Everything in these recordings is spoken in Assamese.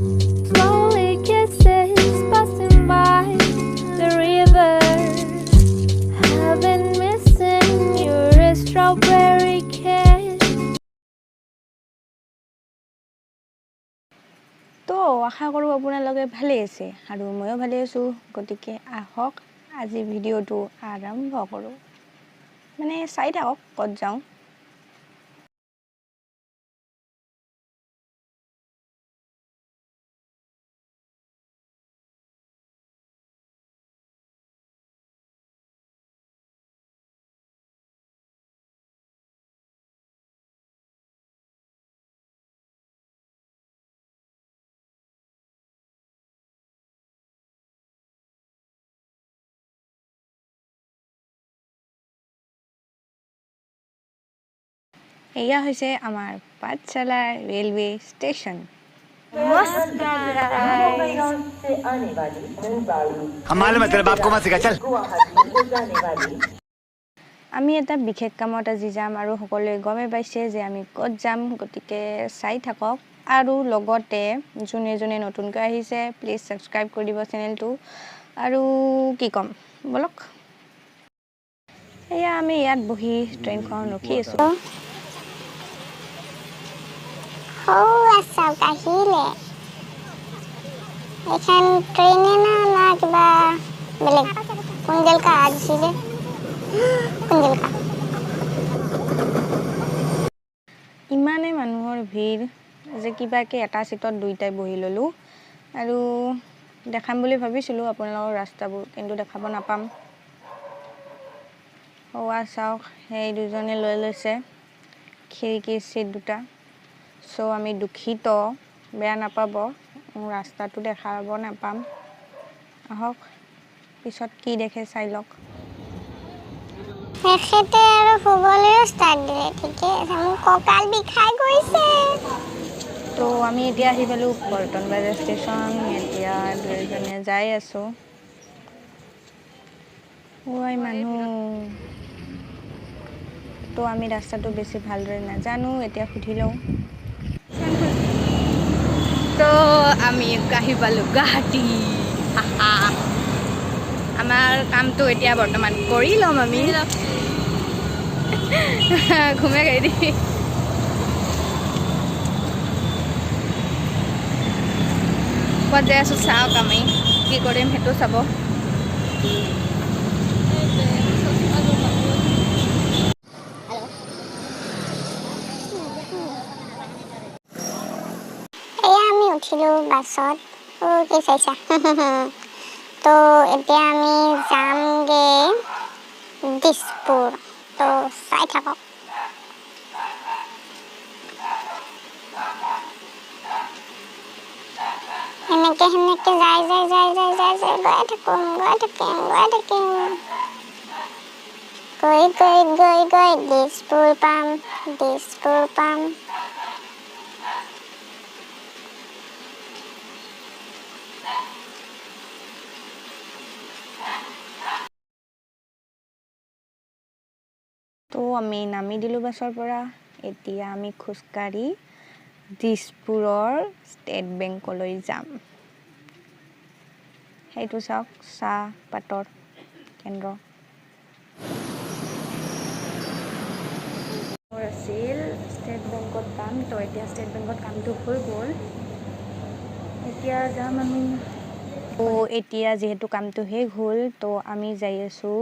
Slowly kisses passing by the river. I've been missing your strawberry kiss. তো আশা কৰোঁ আপোনালোকে ভালে আছে আৰু ময়ো ভালে আছোঁ গতিকে আহক আজি ভিডিঅ'টো আৰম্ভ কৰোঁ মানে চাই থাকক ক'ত যাওঁ এয়া হৈছে আমাৰ পাঠশালা ৰেলৱে ষ্টেচন আমি এটা বিশেষ কামত আজি যাম আৰু সকলোৱে গমে পাইছে যে আমি ক'ত যাম গতিকে চাই থাকক আৰু লগতে যোনে যোনে নতুনকৈ আহিছে প্লিজ সাবস্ক্ৰাইব কৰি দিব চেনেলটো আৰু কি কম বলক এয়া আমি ইয়াত বহি ট্ৰেইনখন ৰখি আছো ASSAM kahile এখান ট্রেনে না না কিবা বেলেগ কুঞ্জল কা আজিছিলে কুঞ্জল কা ইমানে মানুহৰ ভিৰ যে কিবাকে এটা সিটত দুইটাই বহি ললো আৰু দেখাম বুলি ভাবিছিলো আপোনালোকৰ ৰাস্তাবোৰ কিন্তু দেখাব নাপাম হোৱা চাওক এই দুজনে লৈ লৈছে খিৰিকী সিট দুটা সো আমি দুখিত বেয়া নাপাব ৰাস্তাটো দেখাব নাপাম আহক পিছত কি দেখে চাই লওক এখেতে আৰু ফুবলে ষ্টাৰ্ট দিলে ঠিকে মোৰ কঁকাল বিষাই গৈছে তো আমি এতিয়া আহি পালো পল্টন বজাৰ ষ্টেচন এতিয়া দুজনে যাই আছো ওই মানুহ তো আমি ৰাস্তাটো বেছি ভালদৰে নাজানো এতিয়া সুধি লওঁ তো আমি আহি পালো গুৱাহাটী আমাৰ কামটো এতিয়া বৰ্তমান কৰি ল'ম আমি ঘুমে গাই দি ক'ত যাই আছো চাওক আমি কি কৰিম সেইটো চাব আমি উঠিলো বাছত ও কি চাইছা তো এতিয়া আমি যামগে দিছপুৰ তো চাই থাকক এনেকে যাই গৈ থাকিম গৈ দিছপুৰ পাম তো আমি নামি দিলো বাছৰ পৰা এতিয়া আমি খোজকাঢ়ি দিছপুৰৰ ষ্টেট বেংকলৈ যাম সেইটো চাওক চাহ পাতৰ কেন্দ্ৰ আছিল ষ্টেট বেংকত কাম তো এতিয়া ষ্টেট বেংকত কামটো হৈ গ'ল এতিয়া যাম আমি তো এতিয়া যেহেতু কামটো শেষ হ'ল তো আমি যাই আছো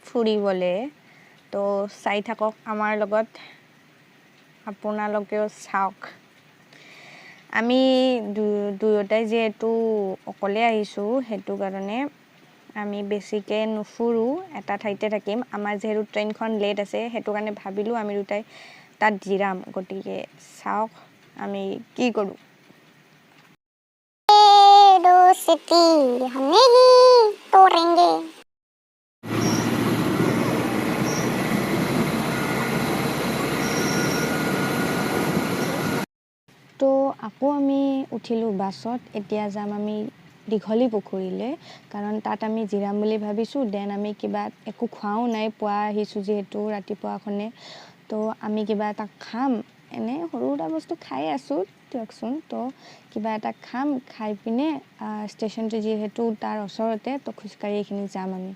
ফুৰিবলৈ তো চাই থাকক আমাৰ লগত আপোনালোকেও চাওক আমি দুয়োটাই যেহেতু অকলে আহিছো সেইটো কাৰণে আমি বেছিকৈ নুফুৰো এটা ঠাইতে থাকিম আমাৰ যেহেতু ট্ৰেইনখন লেট আছে সেইটো কাৰণে ভাবিলোঁ আমি দুটাই তাত জিৰাম গতিকে চাওক আমি কি কৰোঁ सिटी हम नहीं तोड़ेंगे তো আকৌ আমি উঠিলোঁ বাছত এতিয়া যাম আমি দীঘলী পুখুৰীলৈ কাৰণ তাত আমি জিৰাম বুলি ভাবিছোঁ দেন আমি কিবা একো খোৱাও নাই পুৱা আহিছোঁ যিহেতু ৰাতিপুৱাখনে তো আমি কিবা এটা খাম এনে সৰু এটা বস্তু খাই আছোঁ দিয়কচোন তো কিবা এটা খাম খাই পিনে ষ্টেচনটো যিহেতু তাৰ ওচৰতে তো খোজকাঢ়ি এইখিনি যাম আমি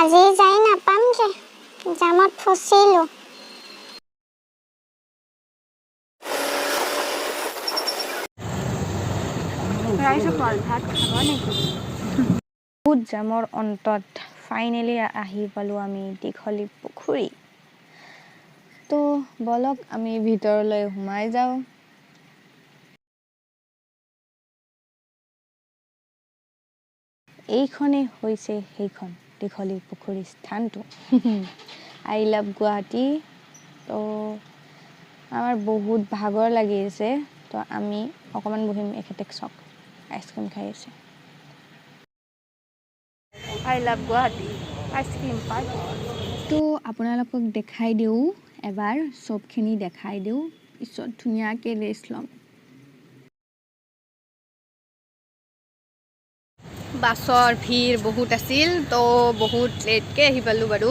আজি যাই নাপাম যে জামত ফচিলো বহুত জামৰ অন্তত ফাইনেলি আহি পালোঁ আমি দীঘলী পুখুৰী তো বলক আমি ভিতৰলৈ সোমাই যাওঁ এইখনেই হৈছে সেইখন দীঘলী পুখুৰী স্থানটো আই লাভ গুৱাহাটী তো আমাৰ বহুত ভাগৰ লাগি আছে তো আমি অকণমান বহিম এখেতেক চাওক আইচক্ৰীম খাই আছে I love Guwahati ice cream park তো আপোনালোকক দেখাই দিওঁ এবাৰ চবখিনি দেখাই দিওঁ পিছত ধুনীয়াকৈ ৰেষ্ট ল'ম বাছৰ ভিৰ বহুত আছিল তো বহুত লেটকৈ আহি পালোঁ বাৰু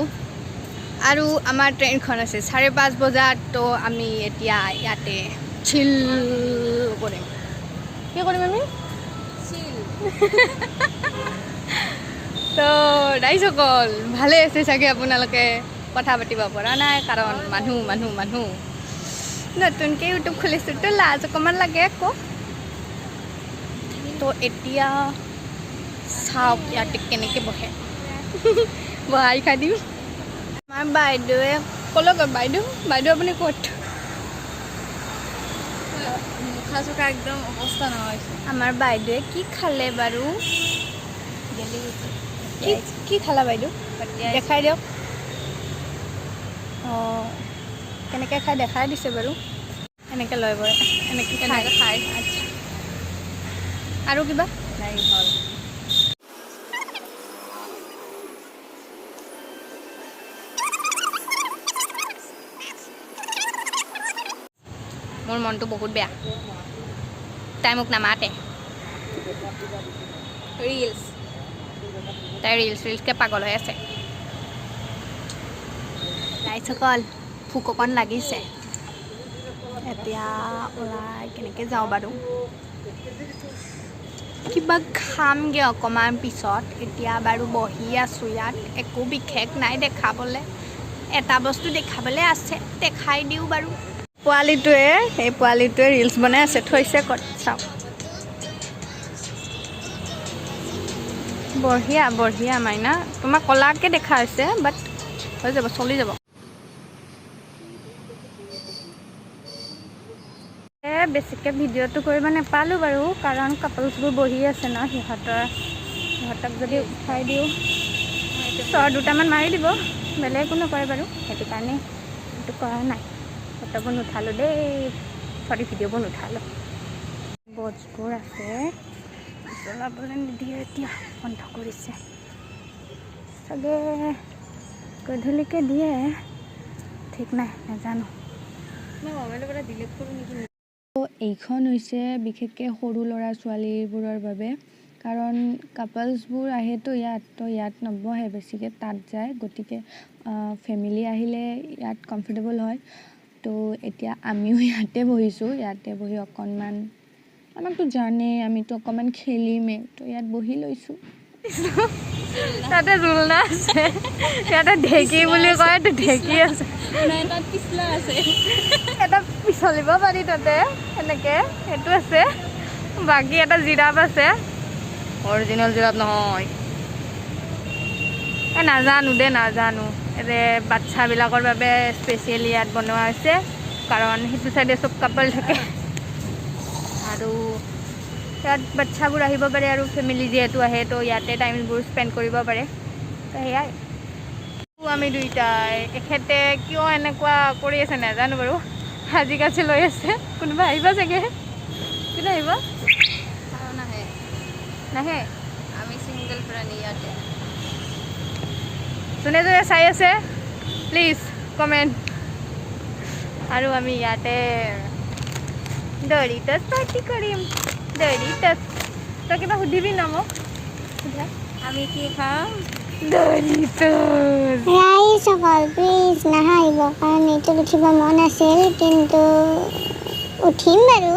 আৰু আমাৰ ট্ৰেইনখন আছে 5:30 বজাত তো আমি এতিয়া ইয়াতে চিল কৰিম কি কৰিম আমি চিল তো ৰাইজসকল ভালে আছে চাগে আপোনালোকে কথা পাতিব পৰা নাই কাৰণ মানুহ নতুনকৈ ইউটিউব খুলিছোঁ তো লাজ অকণমান লাগে আকৌ তো এতিয়া চাওক ইয়াতে কেনেকৈ বহে বহাই খাই দিম আমাৰ বাইদেৱে ক'লৈ গ'ল বাইদেউ আপুনি ক'ত মুখা চুখা একদম অৱস্থা নহয় আমাৰ বাইদেৱে কি খালে বাৰু কি খালা বাইদেউ দেখাই দিয়ক অঁ কেনেকৈ খাই দেখাই দিছে বাৰু এনেকৈ লয় বাৰু এনেকৈ খাই আচ্ছা আৰু কিবা নাই হ'ল মোৰ মনটো বহুত বেয়া তাই মোক নামাতে তাই ৰিলছকৈ পাগল হৈ আছে ৰাইজসকল ভোক অকণ লাগিছে এতিয়া ওলাই কেনেকৈ যাওঁ বাৰু কিবা খামগৈ অকণমান পিছত এতিয়া বাৰু বহি আছোঁ ইয়াত একো বিশেষ নাই দেখাবলৈ এটা বস্তু দেখাবলৈ আছে দেখাই দিওঁ বাৰু পোৱালিটোৱে ৰিলছ বনাই আছে থৈছে ক'ত চাওক বঢ়িয়া মাইনা তোমাক ক'লাকৈ দেখা হৈছে বাট হৈ যাব চলি যাব বেছিকৈ ভিডিঅ'টো কৰিব নাপালোঁ বাৰু কাৰণ কাপলছবোৰ বহি আছে ন সিহঁতক যদি উঠাই দিওঁ চৰ দুটামান মাৰি দিব বেলেগ একো নকৰে বাৰু সেইটো কাৰণে সেইটো কৰা নাই ফটোবোৰ নুঠালোঁ দেই ভিডিঅ'বোৰ নুঠালোঁ বটছবোৰ আছে জ্বলাবলৈ নিদিয়ে এতিয়া বন্ধ কৰিছে চাগে গধূলিকৈ দিয়ে ঠিক নাই নাজানো এইখন হৈছে বিশেষকৈ সৰু ল'ৰা ছোৱালীবোৰৰ বাবে কাৰণ কাপলছবোৰ আহেতো ইয়াত নবহে বেছিকৈ তাত যায় গতিকে ফেমিলি আহিলে ইয়াত কমফৰ্টেবল হয় তো এতিয়া আমিও ইয়াতে বহিছোঁ ইয়াতে বহি অকণমান আমাকতো জানেই আমিতো অকণমান খেলিমেই তো ইয়াত বহি লৈছোঁ তাতে ঝুলনা আছে ইয়াতে ঢেঁকী বুলি কয় তো ঢেঁকী আছে তাত পিছলা আছে এটা পিছলিব পাৰি তাতে এনেকৈ সেইটো আছে বাকী এটা জিৰাফ আছে অৰিজিনেল জিৰাফ নহয় নাজানো বাচ্চাবিলাকৰ বাবে স্পেচিয়েলি ইয়াত বনোৱা হৈছে কাৰণ সেইটো চাইডে চব কাপল থাকে আৰু ইয়াত বাচ্চাবোৰ আহিব পাৰে আৰু ফেমিলি যিহেতু আহে তো ইয়াতে টাইমবোৰ স্পেণ্ড কৰিব পাৰে তো সেয়াই আমি দুইটাই এখেতে কিয় এনেকুৱা কৰি আছে নাজানো বাৰু সাজি কাচি লৈ আছে কোনোবা আহিব চাগে কোনে আহিব নাহে নাহে আমি ছিংগল প্ৰাণী ইয়াতে যোনে যোনে চাই আছে প্লিজ কমেণ্ট আৰু আমি ইয়াতে দৰিতছ পাৰ্টি কৰিম দৰিতছ তই কিবা সুধিবি ন মোক আমি কি খাম দৰিতছ ৰাইজ অকল প্লিজ নাহাহিব কাৰণ এইটোত উঠিব মন আছিল কিন্তু উঠিম বাৰু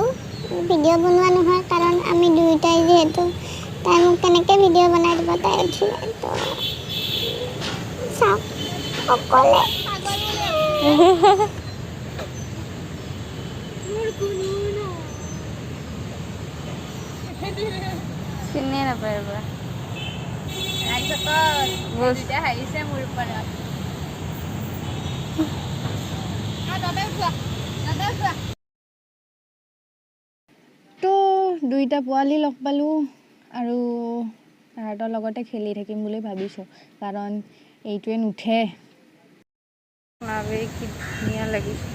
ভিডিঅ' বনোৱা নহয় কাৰণ আমি দুয়োটাই যিহেতু তাই মোক কেনেকৈ ভিডিঅ' বনাই দিব তাই উঠিলে তো চাওক অকলে চিনে নাপায় ৰ'বা ৰাইজসকল হাৰিছে মোৰ ওপৰত তো দুইটা পোৱালি লগ পালোঁ আৰু তাহাঁতৰ লগতে খেলি থাকিম বুলি ভাবিছোঁ কাৰণ এইটোৱে নুঠে কি ধুনীয়া লাগিছে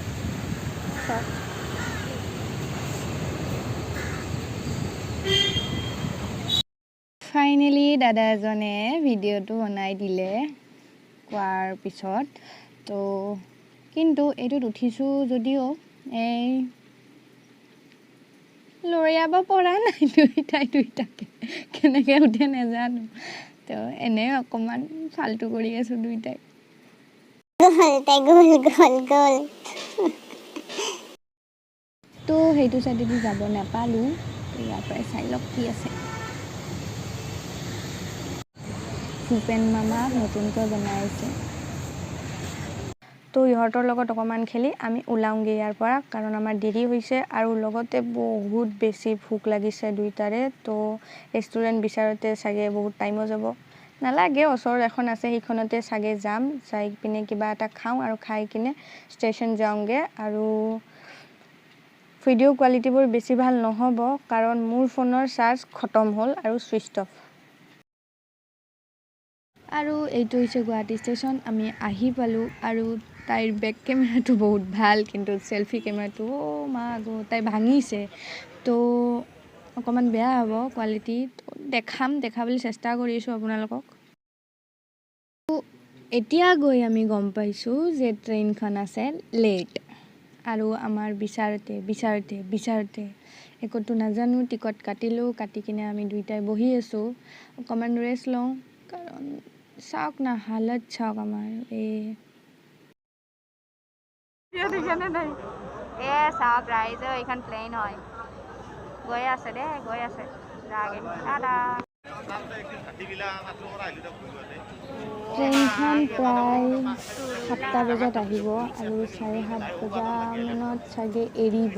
ফাইনেলি দাদা এজনে ভিডিঅ'টো বনাই দিলে কোৱাৰ পিছত তো কিন্তু এইটোত উঠিছোঁ যদিও এই লৰিয়াব পৰা নাই দুইটাকে কেনেকৈ উঠে নাজানো তো এনেই অকণমান ফাল্টু কৰি আছোঁ দুইটাই গ'ল তো সেইটো চাইডেদি যাব নাপালোঁ ইয়াৰ পৰাই চাই লওক কি আছে ভূপেন মামা নতুনকৈ বনাইছে তো ইহঁতৰ লগত অকণমান খেলি আমি ওলাওঁগৈ ইয়াৰ পৰা কাৰণ আমাৰ দেৰি হৈছে আৰু লগতে বহুত বেছি ভোক লাগিছে দুইটাৰে তো ৰেষ্টুৰেণ্ট বিচাৰোঁতে চাগে বহুত টাইমো যাব নালাগে ওচৰত এখন আছে সেইখনতে চাগে যাম যাই পিনে কিবা এটা খাওঁ আৰু খাই কিনে ষ্টেচন যাওঁগৈ আৰু ভিডিঅ' কোৱালিটিবোৰ বেছি ভাল নহ'ব কাৰণ মোৰ ফোনৰ চাৰ্জ খতম হ'ল আৰু ছুইচ অফ আৰু এইটো হৈছে গুৱাহাটী ষ্টেচন আমি আহি পালোঁ আৰু তাইৰ বেক কেমেৰাটো বহুত ভাল কিন্তু চেল্ফি কেমেৰাটো মা গো তাই ভাঙিছে তো অকণমান বেয়া হ'ব কোৱালিটি দেখাবলৈ চেষ্টা কৰিছোঁ আপোনালোকক এতিয়া গৈ আমি গম পাইছোঁ যে ট্ৰেইনখন আছে লেট আৰু আমাৰ বিচাৰোঁতে একোতো নাজানো টিকট কাটিলোঁ কাটি কিনে আমি দুইটাই বহি আছোঁ অকণমান ৰেষ্ট লওঁ কাৰণ চাওক না হালত চাওক আমাৰ চাওক ৰাইজ এইখন প্লেন হয় গৈ আছে ট্ৰেইনখন প্ৰায় 7টা বজাত আহিব আৰু 7:30 বজামানত চাগে এৰিব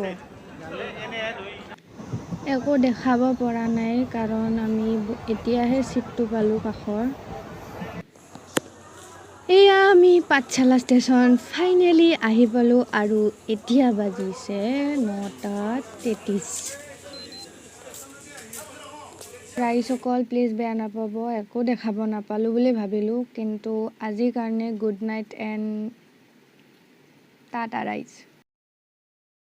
একো দেখাব পৰা নাই কাৰণ আমি এতিয়াহে চিটটো পালোঁ কাষৰ এয়া আমি পাঠশালা ষ্টেচন ফাইনেলি আহি পালোঁ আৰু এতিয়া বাজিছে 9:33 ৰাইজসকল প্লিজ বেয়া নাপাব একো দেখাব নাপালোঁ বুলি ভাবিলোঁ কিন্তু আজিৰ কাৰণে গুড নাইট এণ্ড টাটা ৰাইজ